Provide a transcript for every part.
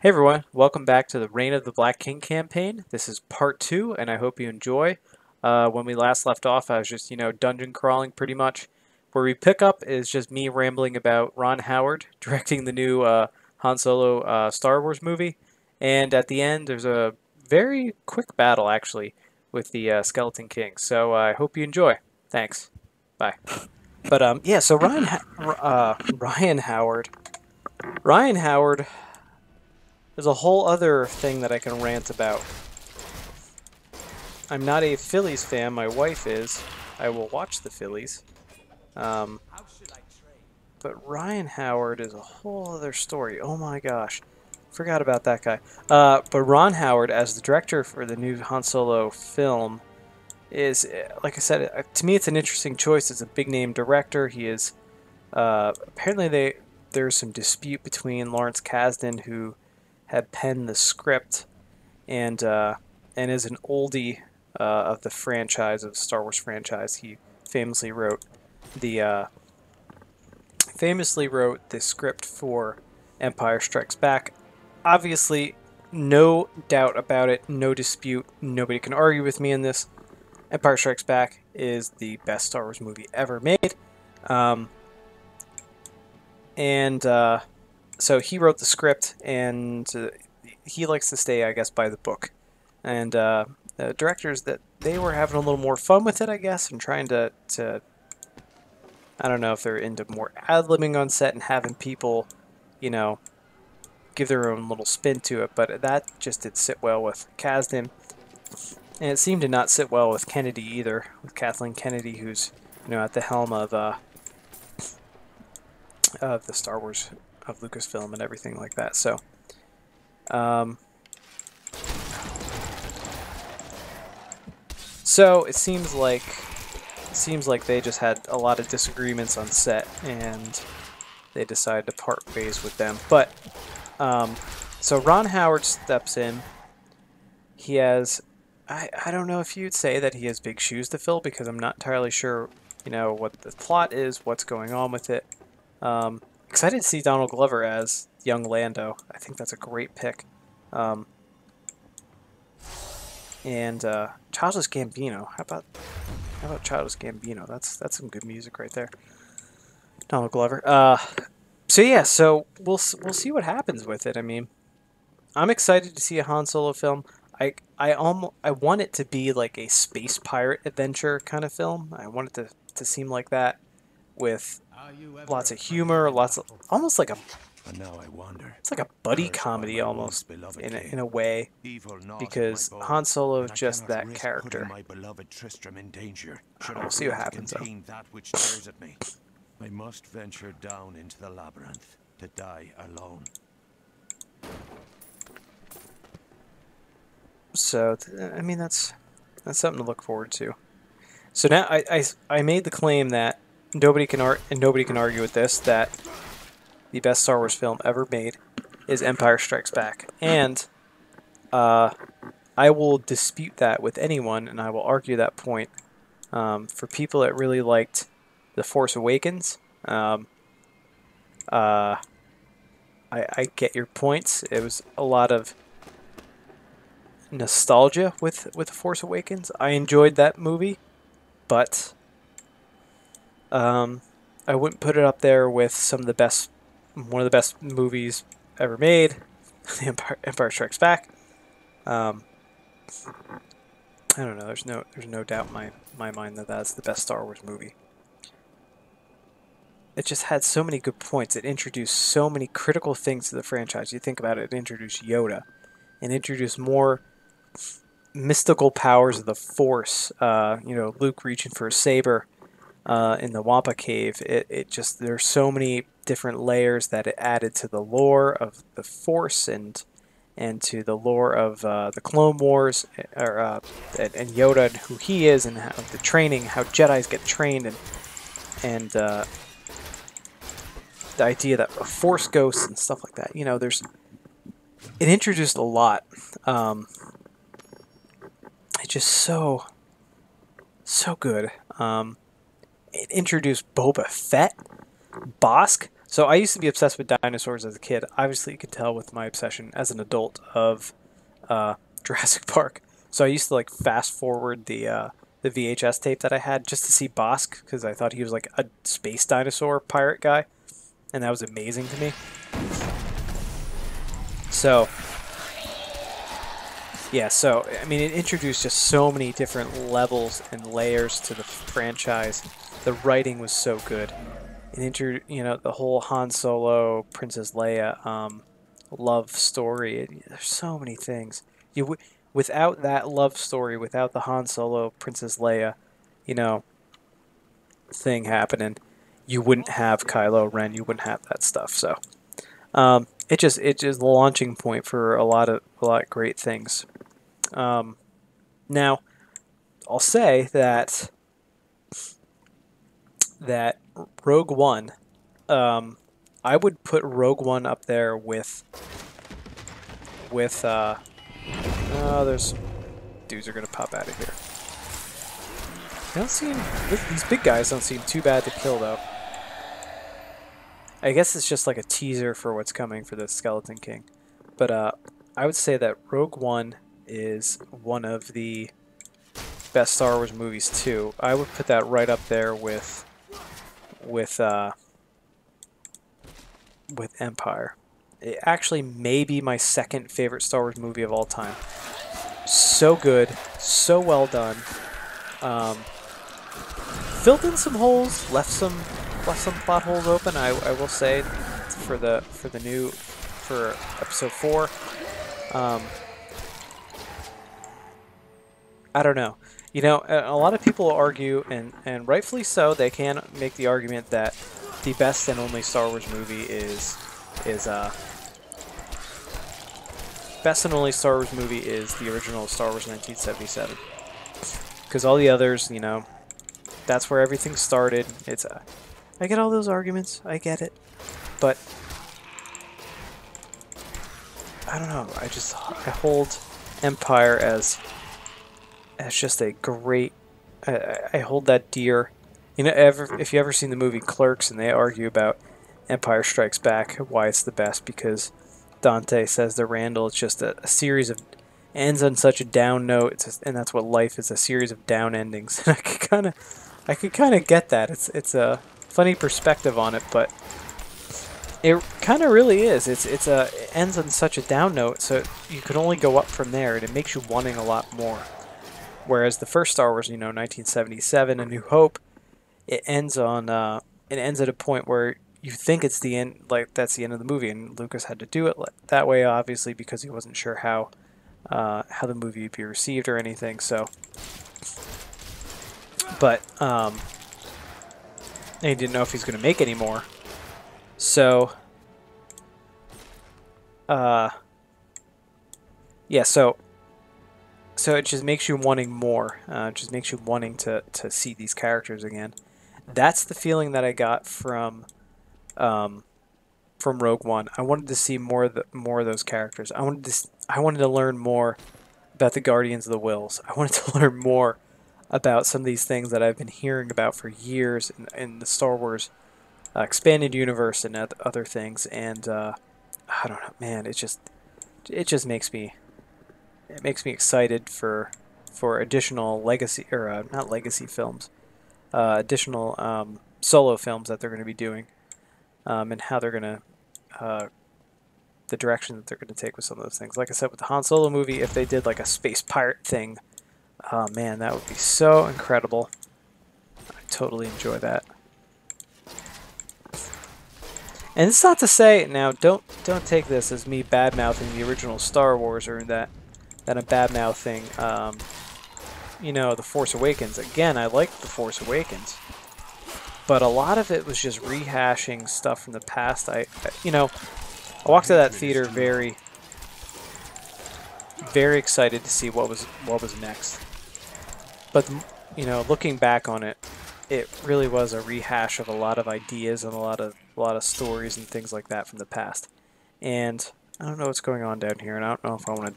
Hey everyone, welcome back to the Reign of the Black King campaign. This is part 2, and I hope you enjoy. When we last left off, I was just, dungeon crawling pretty much. Where we pick up is just me rambling about Ron Howard directing the new Han Solo Star Wars movie. And at the end, there's a very quick battle, actually, with the Skeleton King. So I hope you enjoy. Thanks. Bye. But yeah, so Ryan Howard. Ryan Howard. There's a whole other thing that I can rant about. I'm not a Phillies fan, my wife is. I will watch the Phillies. But Ryan Howard is a whole other story. Oh my gosh. Forgot about that guy. But Ron Howard, as the director for the new Han Solo film, is, like I said, to me it's an interesting choice. It's a big name director. He is, apparently there's some dispute between Lawrence Kasdan, who had penned the script and is an oldie of the franchise, of the Star Wars franchise. He famously wrote the script for Empire Strikes Back. Obviously, no doubt about it, no dispute, nobody can argue with me in this. Empire Strikes Back is the best Star Wars movie ever made. So he wrote the script, and he likes to stay, I guess, by the book. And the directors, that they were having a little more fun with it, I guess, and trying to I don't know if they're into more ad-libbing on set and having people, give their own little spin to it. But that just did sit well with Kasdan, and it seemed to not sit well with Kennedy either, with Kathleen Kennedy, who's at the helm of the Star Wars, of Lucasfilm and everything like that. So, it seems like they just had a lot of disagreements on set, and they decided to part ways with them. But so Ron Howard steps in. He has, I don't know if you'd say that he has big shoes to fill, because I'm not entirely sure, what the plot is, what's going on with it. Excited to see Donald Glover as young Lando. I think that's a great pick. And Childish Gambino. How about Childish Gambino? That's some good music right there. Donald Glover. So yeah, so we'll see what happens with it. I mean, I'm excited to see a Han Solo film. I want it to be like a space pirate adventure kind of film. I want it to seem like that, with lots of humor, almost like now I wonder. it's like a buddy comedy almost, in a way, because Han Solo is just that character. My beloved Tristram in danger. We'll see what happens though. That which stares at me. I must venture down into the labyrinth to die alone. So I mean, that's something to look forward to. So now I made the claim that nobody can argue with this, that the best Star Wars film ever made is Empire Strikes Back, and I will dispute that with anyone, and I will argue that point. For people that really liked The Force Awakens, I get your points. It was a lot of nostalgia with The Force Awakens. I enjoyed that movie, but I wouldn't put it up there with one of the best movies ever made, The Empire Strikes Back. I don't know. There's no doubt in my mind that that's the best Star Wars movie. It just had so many good points. It introduced so many critical things to the franchise. You think about it, it introduced Yoda, and introduced more mystical powers of the Force. Luke reaching for a saber in the Wampa Cave. It just, there's so many different layers that it added to the lore of the Force, and to the lore of the Clone Wars, and Yoda, and who he is, and how the training, how Jedis get trained, and the idea that a Force ghosts and stuff like that. It introduced a lot. It's just so good. It introduced Boba Fett, Bosk. So I used to be obsessed with dinosaurs as a kid. Obviously, you could tell with my obsession as an adult of Jurassic Park. So I used to like fast forward the VHS tape that I had just to see Bosk because I thought he was like a space dinosaur pirate guy, and that was amazing to me. So yeah, so I mean, it introduced just so many different levels and layers to the franchise. The writing was so good. The whole Han Solo, Princess Leia, love story. There's so many things. Without that love story, without the Han Solo, Princess Leia, you know, thing happening, you wouldn't have Kylo Ren. You wouldn't have that stuff. So, it's just the launching point for a lot of great things. Now, I'll say that Rogue One, I would put Rogue One up there with oh, there's dudes are gonna pop out of here. They don't seem these big guys don't seem too bad to kill though. I guess it's just like a teaser for what's coming for the Skeleton King, but I would say that Rogue One is one of the best Star Wars movies too. I would put that right up there with Empire. It actually may be my second favorite Star Wars movie of all time. So good, so well done. Filled in some holes, left some plot holes open. I will say for episode 4. I don't know. A lot of people argue, and rightfully so, they can make the argument that the best and only Star Wars movie is the original Star Wars 1977. Because all the others, that's where everything started. I get all those arguments. I get it. But I don't know. I hold Empire as just a great. I hold that dear. If you ever seen the movie Clerks and they argue about Empire Strikes Back, why it's the best, because Dante says to Randall, it's just a series of ends on such a down note, and that's what life is, a series of down endings. And I could kind of get that. It's a funny perspective on it, but it kind of really is. It ends on such a down note, so you could only go up from there, and it makes you wanting a lot more. Whereas the first Star Wars, 1977, A New Hope, it ends at a point where you think it's the end, like that's the end of the movie, and Lucas had to do it that way, obviously, because he wasn't sure how the movie would be received or anything. So, but and he didn't know if he's going to make any more. So, yeah. So it just makes you wanting more. It just makes you wanting to see these characters again. That's the feeling that I got from Rogue One. I wanted to see more of those characters. I wanted to learn more about the Guardians of the Wills. I wanted to learn more about some of these things that I've been hearing about for years in the Star Wars expanded universe and other things. And I don't know, man. It just makes me excited for additional legacy or not legacy films, additional solo films that they're going to be doing, and how they're going to the direction that they're going to take with some of those things. Like I said, with the Han Solo movie, if they did like a space pirate thing, oh man, that would be so incredible. I totally enjoy that. And it's not to say now, don't take this as me bad mouthing the original Star Wars or that I'm bad mouthing The Force Awakens. Again, I like The Force Awakens, but a lot of it was just rehashing stuff from the past. I walked to that theater very, very excited to see what was next. But looking back on it, it really was a rehash of a lot of ideas and a lot of stories and things like that from the past. And I don't know what's going on down here, and I don't know if I want to.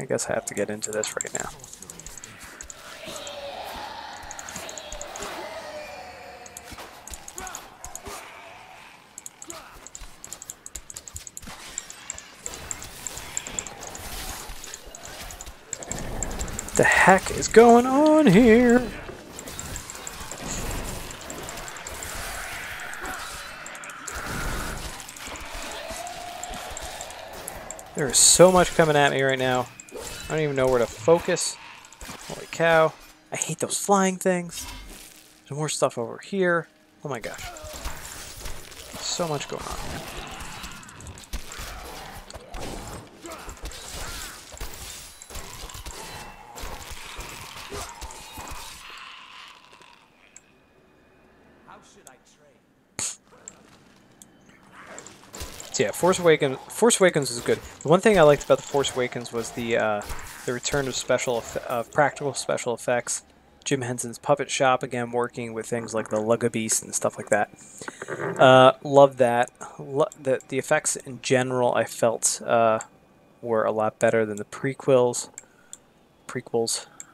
I guess I have to get into this right now. The heck is going on here? There is so much coming at me right now. I don't even know where to focus. Holy cow. I hate those flying things. There's more stuff over here. Oh my gosh. So much going on. So yeah, Force Awakens is good. The one thing I liked about the Force Awakens was the return of practical special effects. Jim Henson's puppet shop again, working with things like the Lugga Beast and stuff like that. Love that. The effects in general I felt were a lot better than the prequels.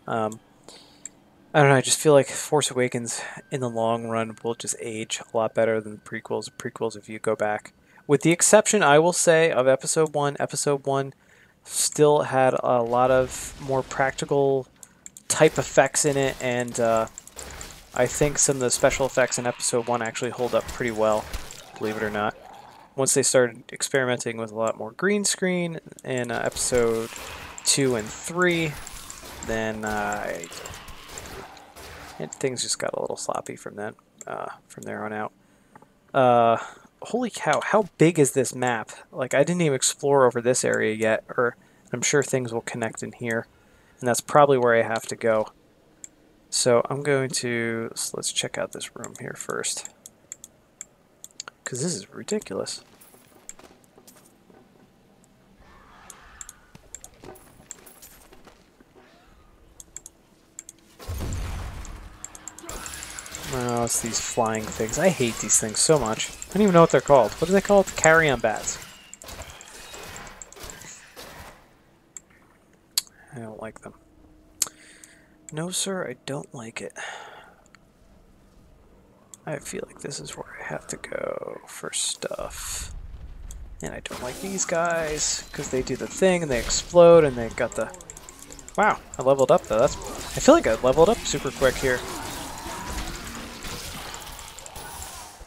I don't know. I just feel like Force Awakens in the long run will just age a lot better than the prequels. Prequels, if you go back. With the exception, I will say, of Episode 1. Episode 1 still had a lot of more practical type effects in it, and I think some of the special effects in Episode 1 actually hold up pretty well, believe it or not. Once they started experimenting with a lot more green screen in Episode 2 and 3, then things just got a little sloppy from then, from there on out. Holy cow, how big is this map? Like, I didn't even explore over this area yet, or I'm sure things will connect in here, and that's probably where I have to go. So I'm going to, let's check out this room here first, because this is ridiculous. Oh, it's these flying things. I hate these things so much. I don't even know what they're called. What do they call it? The carrion bats. I don't like them. No, sir, I don't like it. I feel like this is where I have to go for stuff. And I don't like these guys, because they do the thing, and they explode, and they got the... Wow, I leveled up, though. I feel like I leveled up super quick here.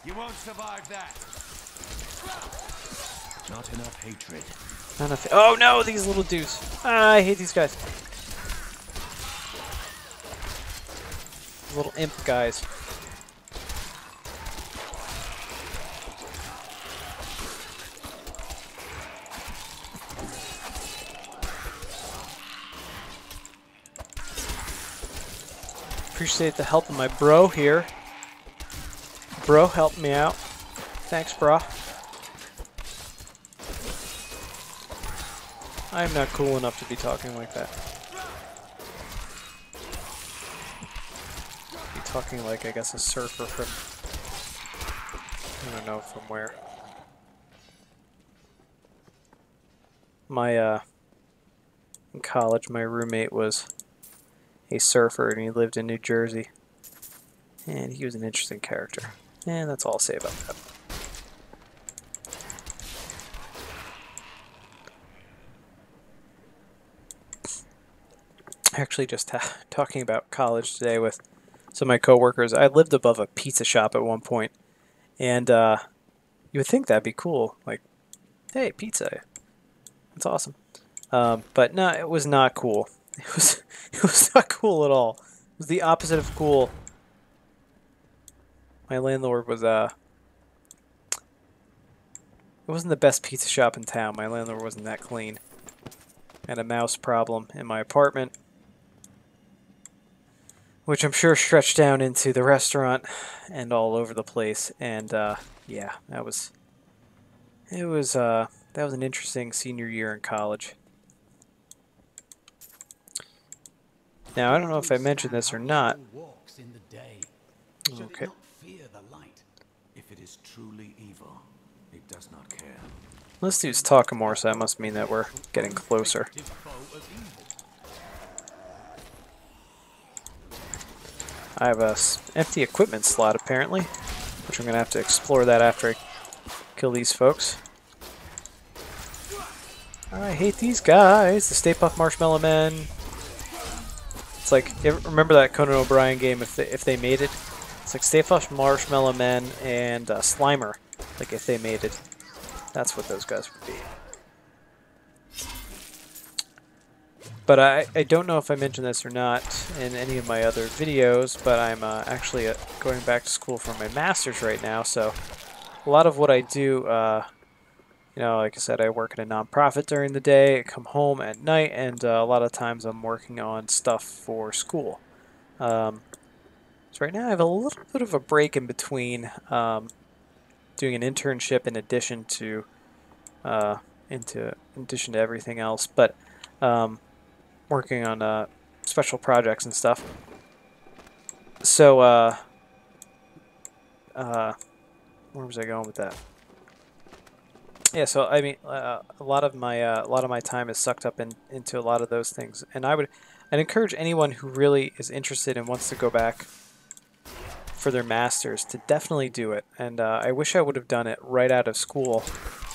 You won't survive that. Not enough hatred. Not enough. Oh no, these little dudes. Ah, I hate these guys. Little imp guys. Appreciate the help of my bro here. Bro, help me out. Thanks, bro. I'm not cool enough to be talking like that. Be talking like, I guess, a surfer from... I don't know from where. In college, my roommate was a surfer, and he lived in New Jersey. And he was an interesting character. And that's all I'll say about that. Actually, just talking about college today with some of my coworkers. I lived above a pizza shop at one point, and you would think that'd be cool. Like, hey, pizza, that's awesome. But no, it was not cool. It was not cool at all. It was the opposite of cool. My landlord was it wasn't the best pizza shop in town. My landlord wasn't that clean. I had a mouse problem in my apartment, which I'm sure stretched down into the restaurant and all over the place. And yeah, that was an interesting senior year in college. Now, I don't know if I mentioned this or not. Okay. If it is truly evil, it does not care. This dude's talking more, so that must mean that we're getting closer. I have a empty equipment slot, apparently, which I'm going to have to explore that after I kill these folks. I hate these guys, the Stay Puft Marshmallow Men. It's like, remember that Conan O'Brien game, if they made it? It's like Stay Puft Marshmallow Men and Slimer. Like, if they made it. That's what those guys would be. But I don't know if I mentioned this or not in any of my other videos, but I'm actually going back to school for my master's right now, so a lot of what I do, you know, like I said, I work in a nonprofit during the day, I come home at night, and a lot of times I'm working on stuff for school. So right now I have a little bit of a break in between doing an internship in addition to everything else, but working on special projects and stuff. So where was I going with that? Yeah, so I mean, a lot of my time is sucked up into a lot of those things, and I'd encourage anyone who really is interested and wants to go back for their masters to definitely do it. And I wish I would have done it right out of school,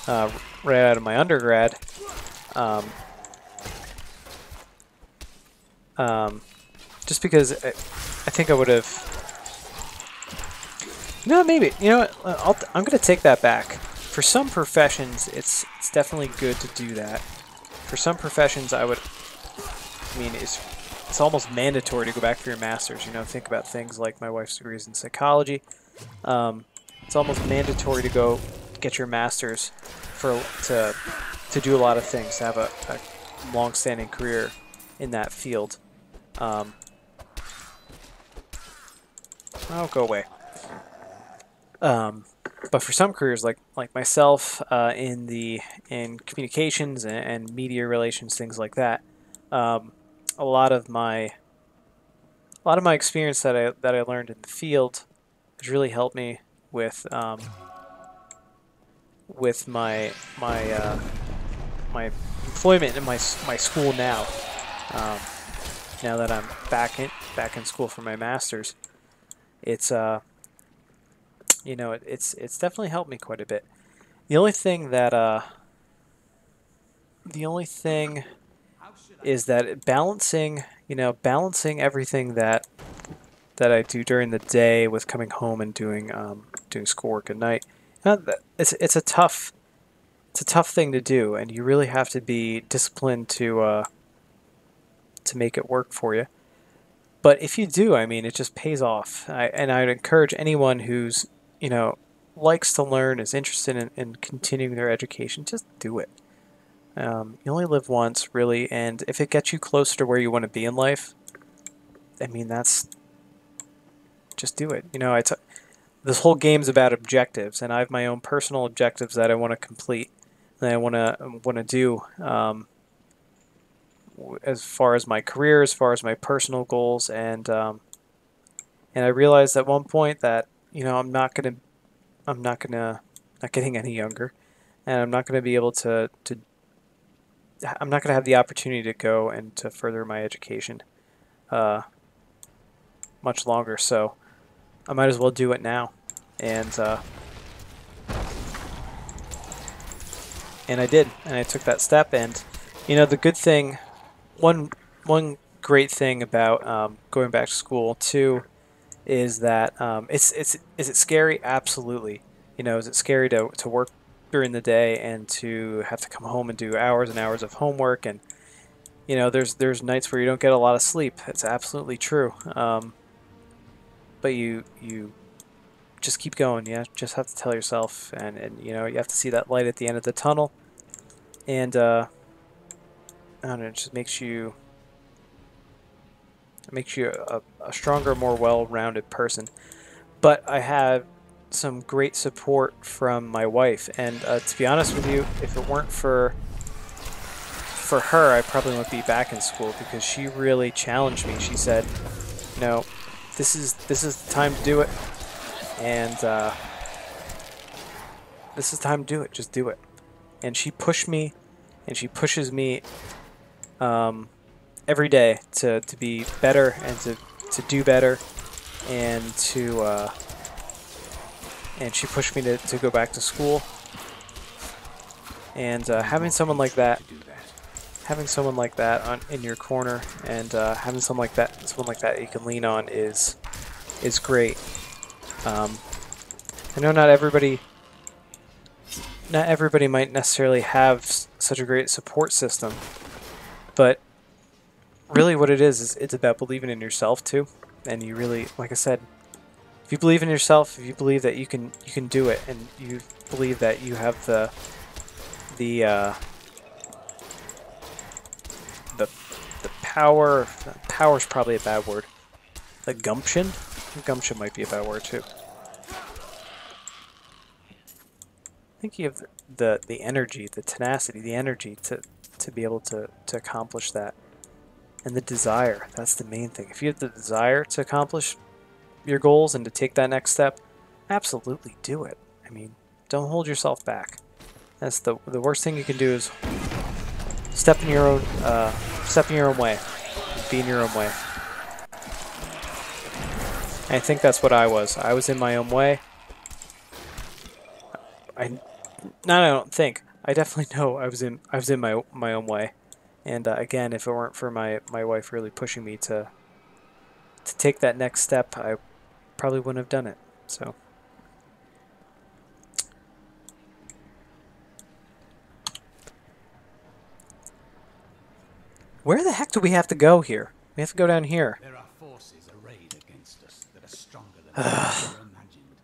right out of my undergrad. Just because I think I would have. No, maybe. You know what? I'm going to take that back. For some professions, it's definitely good to do that. For some professions, I mean, it's almost mandatory to go back for your master's. You know, think about things like my wife's degree is in psychology. It's almost mandatory to go get your master's to do a lot of things, to have a long-standing career in that field. Oh, go away. But for some careers, like myself, in communications and media relations, things like that, a lot of my experience that I learned in the field has really helped me with my employment in my school now. Now that I'm back in school for my master's, it's you know, it's definitely helped me quite a bit. The only thing is that balancing everything that I do during the day with coming home and doing schoolwork at night. It's a tough thing to do, and you really have to be disciplined to make it work for you. But if you do, I mean, it just pays off. And I'd encourage anyone who's, you know, likes to learn, is interested in continuing their education, just do it. You only live once, really, and if it gets you closer to where you want to be in life, I mean, just do it. You know, this whole game's about objectives, and I have my own personal objectives that I want to complete, that I want to do, as far as my career, as far as my personal goals, and I realized at one point that, you know, I'm not getting any younger, and I'm not gonna be able I'm not gonna have the opportunity to go and to further my education much longer. So I might as well do it now, and I did, and I took that step. And you know, the good thing, one great thing about going back to school too, is that is it scary? Absolutely. You know, is it scary to work during the day and to have to come home and do hours and hours of homework, and you know, there's nights where you don't get a lot of sleep. It's absolutely true. But you just keep going. You just have to tell yourself, and you know, you have to see that light at the end of the tunnel, and I don't know, it just makes you a stronger, more well-rounded person. But I have some great support from my wife, and to be honest with you, if it weren't for her, I probably wouldn't be back in school, because she really challenged me. She said, you know, this is the time to do it, and this is the time to do it. Just do it. And she pushed me, and she pushes me every day to be better, and to do better, and she pushed me to go back to school. And having someone like that having someone like that in your corner and having someone like that you can lean on is great. I know not everybody might necessarily have such a great support system, but really what it is it's about believing in yourself too. And you really, like I said, if you believe in yourself, if you believe that you can do it, and you believe that you have the power. Power's probably a bad word. The gumption? Gumption might be a bad word too. I think you have the energy, the tenacity, the energy to be able to accomplish that. And the desire, that's the main thing. If you have the desire to accomplish your goals and to take that next step, absolutely do it. I mean, don't hold yourself back. That's the worst thing you can do is step in your own way, be in your own way. And I think that's what I was. I was in my own way. I don't think. I definitely know I was in my own way. And again, if it weren't for my wife really pushing me to take that next step, I probably wouldn't have done it. So where the heck do we have to go here? We have to go down here. There are forces arrayed against us that are stronger than we ever imagined.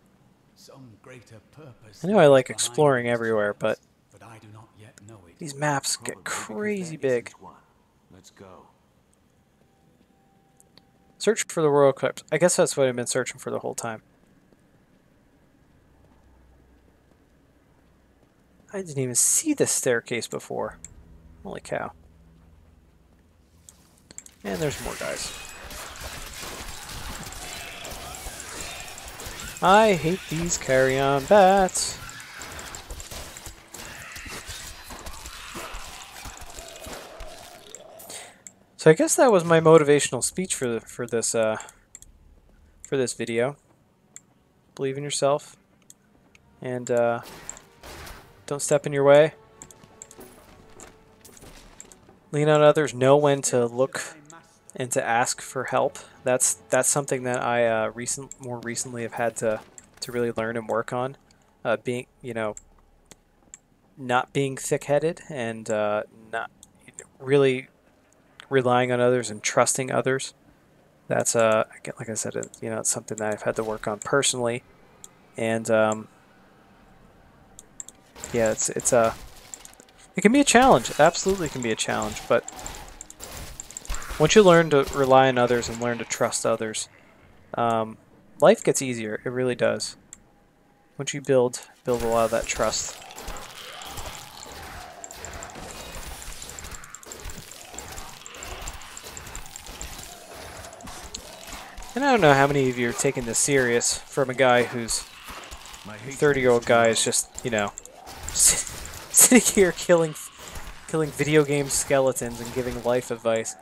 Some greater purpose. I know I like exploring everywhere, but I do not yet know it. these maps get crazy big. Let's go. Search for the royal eclipse. I guess that's what I've been searching for the whole time. I didn't even see this staircase before. Holy cow. And there's more guys. I hate these carrion bats. So I guess that was my motivational speech for this video. Believe in yourself, and don't step in your way. Lean on others. Know when to look and to ask for help. That's something that I more recently have had to really learn and work on. Being, not being thick-headed and not really relying on others and trusting others. That's like I said, it's something that I've had to work on personally, and yeah, it can be a challenge. It absolutely can be a challenge, but once you learn to rely on others and learn to trust others, life gets easier. It really does. Once you build a lot of that trust. And I don't know how many of you are taking this serious from a guy who's 30-year-old guy is just, sitting here killing video game skeletons and giving life advice.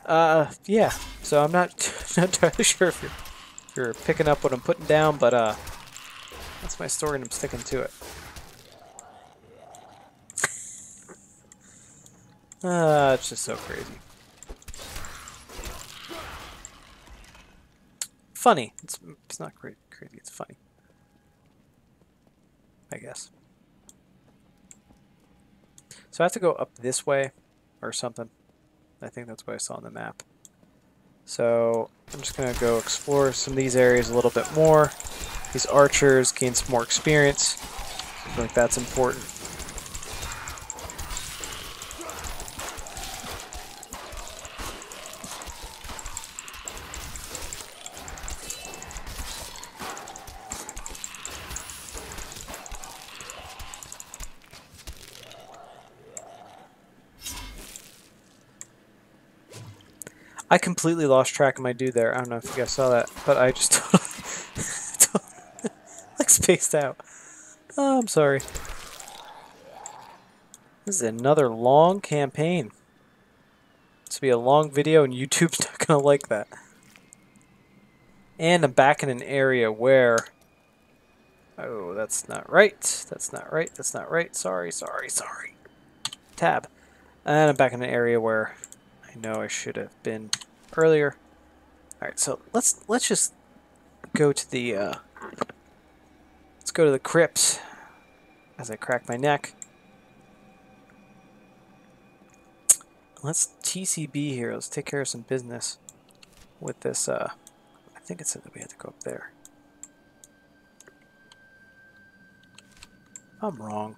Yeah. So I'm not entirely sure if you're picking up what I'm putting down, but that's my story and I'm sticking to it. It's just so crazy. Funny. It's not crazy. It's funny. I guess. So I have to go up this way or something. I think that's what I saw on the map. So I'm just going to go explore some of these areas a little bit more. These archers, gain some more experience. I feel like that's important. I completely lost track of my dude there. I don't know if you guys saw that, but I just totally like spaced out. Oh, I'm sorry. This is another long campaign. This will be a long video, and YouTube's not gonna like that. And I'm back in an area where... Oh, that's not right. That's not right. That's not right. Sorry. Tab. And I'm back in an area where I know I should have been earlier. All right, so let's just go to the let's go to the crypts as I crack my neck. Let's TCB here. Let's take care of some business with this. I think it said that we had to go up there. I'm wrong.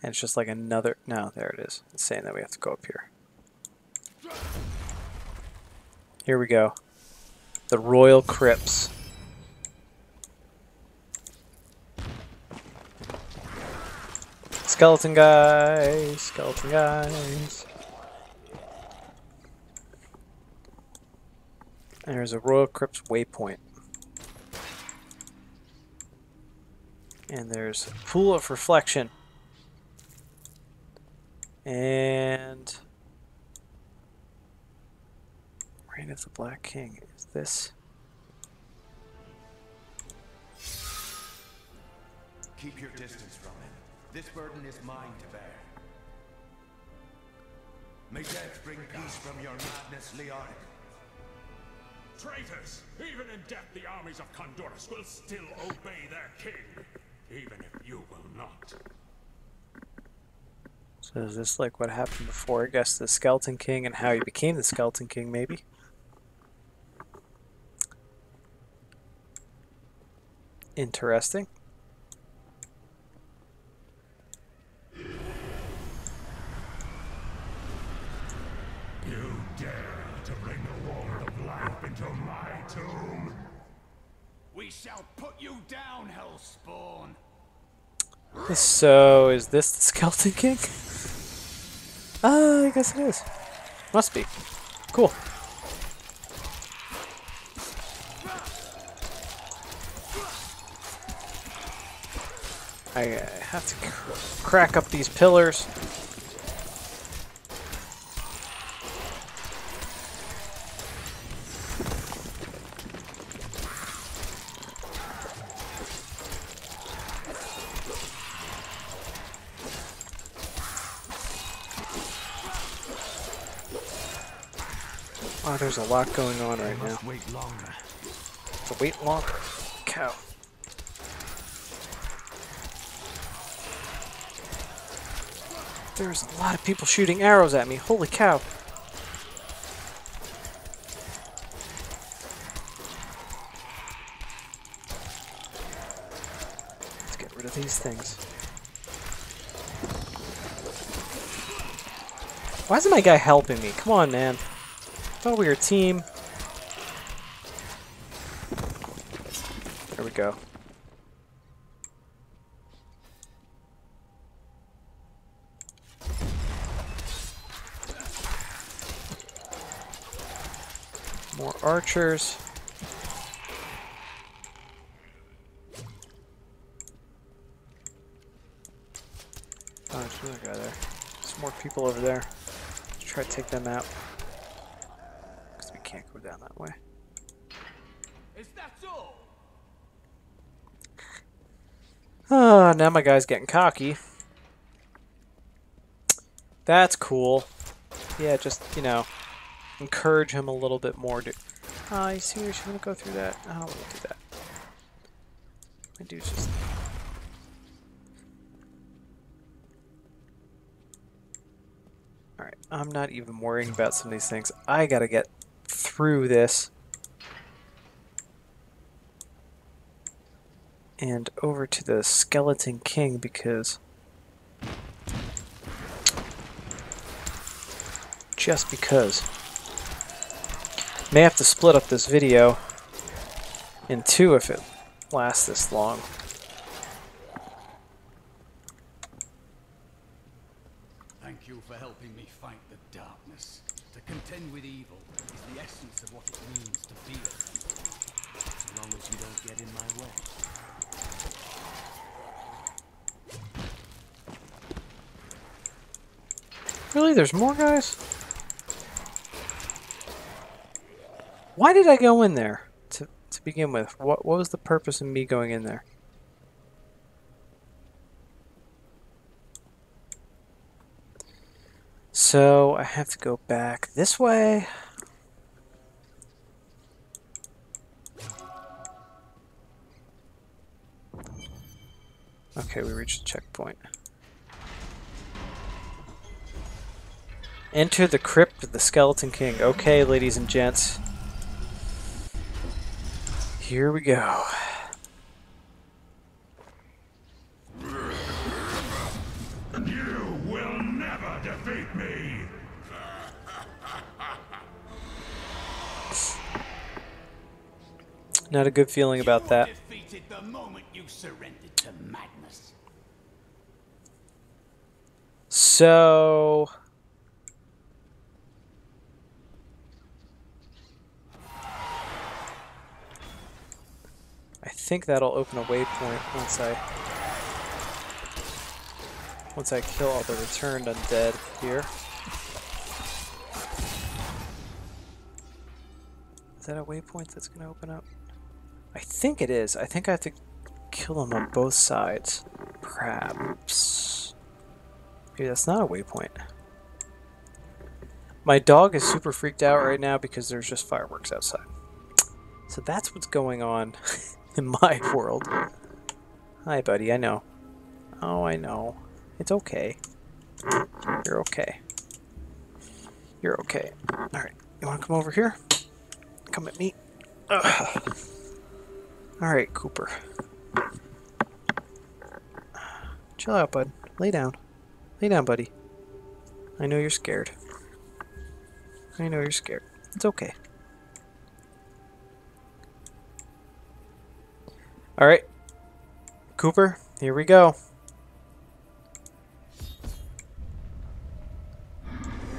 And it's just like another... No, there it is. It's saying that we have to go up here. Here we go. The Royal Crypts. Skeleton guys. Skeleton guys. And there's a Royal Crypts waypoint. And there's a Pool of Reflection. And Reign of the Black King. Is this? Keep your distance from him. This burden is mine to bear. May death bring peace from your madness, Leoric. Traitors! Even in death, the armies of Condorus will still obey their king, even if you will not. So is this like what happened before? I guess the Skeleton King and how he became the Skeleton King, maybe? Interesting. You dare to bring the warmth of life into my tomb? We shall put you down, Hellspawn. So, is this the Skeleton King? I guess it is. Must be. Cool. I have to crack up these pillars. Oh, there's a lot going on right now. Wait longer. To wait longer. Cow. There's a lot of people shooting arrows at me. Holy cow. Let's get rid of these things. Why isn't my guy helping me? Come on, man. Thought we were a team. There we go. More archers. Oh, there's another guy there. There's more people over there. Let's try to take them out. Because we can't go down that way. Is that all? Ah, now my guy's getting cocky. That's cool. Yeah, just, you know, encourage him a little bit more. Ah, you seriously gonna go through that? I don't want to do that. My dude's just... Alright, I'm not even worrying about some of these things. I gotta get through this. And over to the Skeleton King because... Just because. May have to split up this video in two if it lasts this long. Thank you for helping me fight the darkness. To contend with evil is the essence of what it means to be a friend. As long as you don't get in my way. Really? There's more guys? Why did I go in there to begin with? What was the purpose of me going in there? So I have to go back this way. Okay, we reached the checkpoint. Enter the crypt of the Skeleton King. Okay, ladies and gents. Here we go. You will never defeat me! Not a good feeling about that. Defeated the moment you surrendered to madness. So... I think that'll open a waypoint once I kill all the returned undead here. Is that a waypoint that's going to open up? I think it is. I think I have to kill them on both sides. Perhaps. Maybe that's not a waypoint. My dog is super freaked out right now because there's just fireworks outside. So that's what's going on in my world. Hi, buddy. I know. Oh, I know. It's okay. You're okay. You're okay. Alright. You want to come over here? Come at me. Alright, Cooper. Chill out, bud. Lay down. Lay down, buddy. I know you're scared. I know you're scared. It's okay. Alright. Cooper, here we go.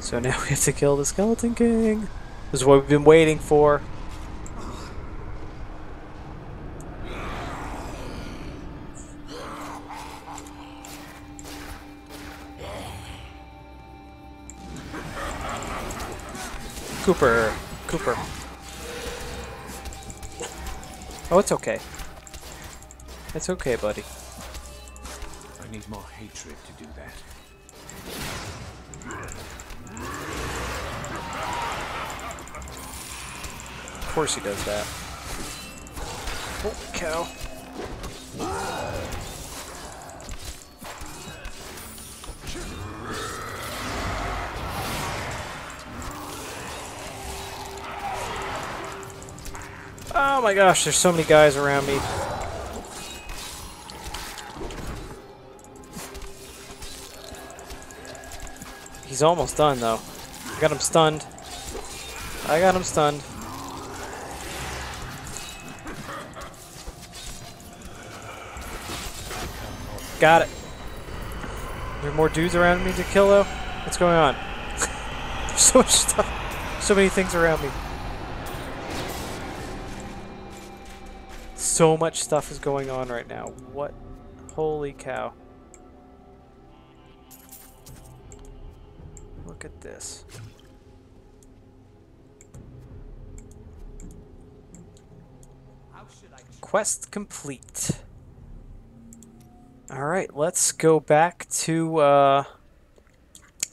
So now we have to kill the Skeleton King. This is what we've been waiting for. Cooper. Cooper. Oh, it's okay. It's okay, buddy. I need more hatred to do that. Of course he does that. Holy cow. Oh my gosh, there's so many guys around me. He's almost done though. I got him stunned. I got him stunned. Got it. There more dudes around me to kill though? What's going on? There's so much stuff. So many things around me. So much stuff is going on right now. What? Holy cow. Look at this. Quest complete. Alright, let's go back to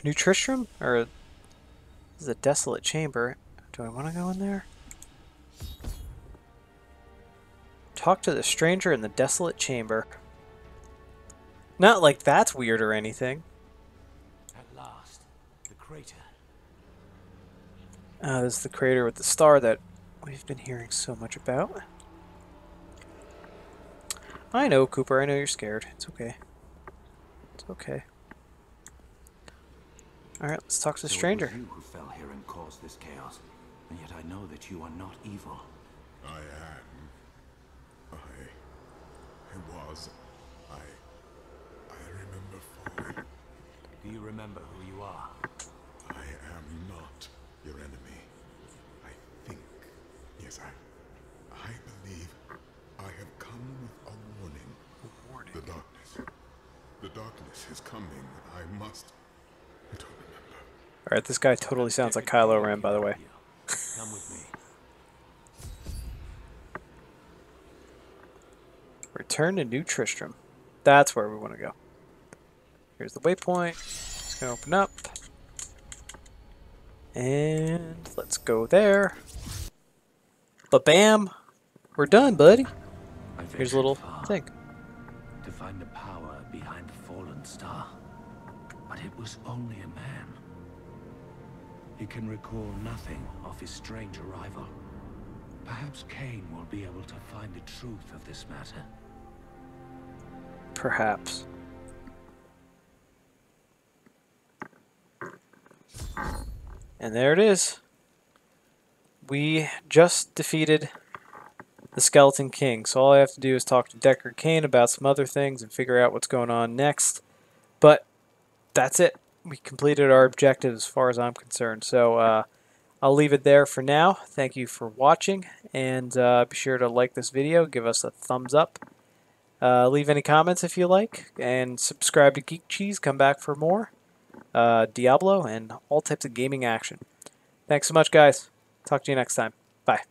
New Tristram, or this is a desolate chamber. Do I want to go in there? Talk to the stranger in the desolate chamber. Not like that's weird or anything. At last, the crater. This is the crater with the star that we've been hearing so much about. I know, Cooper. I know you're scared. It's okay. It's okay. Alright, let's talk to the stranger. It was you who fell here and caused this chaos, and yet I know that you are not evil. I am. I remember falling. Do you remember who you are? I am not your enemy. I think. Yes, I believe I have come with a warning. A warning. The darkness. The darkness is coming. I must. I don't remember. Alright, this guy totally sounds like Kylo Ren, by the way. Come with me. Return to New Tristram. That's where we want to go. Here's the waypoint. It's going to open up. And let's go there. Ba-bam! We're done, buddy. I Here's a little ventured far thing. to find the power behind the fallen star. But it was only a man. He can recall nothing of his strange arrival. Perhaps Cain will be able to find the truth of this matter. Perhaps. And there it is. We just defeated the Skeleton King. So all I have to do is talk to Deckard Cain about some other things and figure out what's going on next. But that's it. We completed our objective as far as I'm concerned. So I'll leave it there for now. Thank you for watching. And be sure to like this video. Give us a thumbs up. Leave any comments if you like. And subscribe to Geek Cheese. Come back for more Diablo and all types of gaming action. Thanks so much, guys. Talk to you next time. Bye.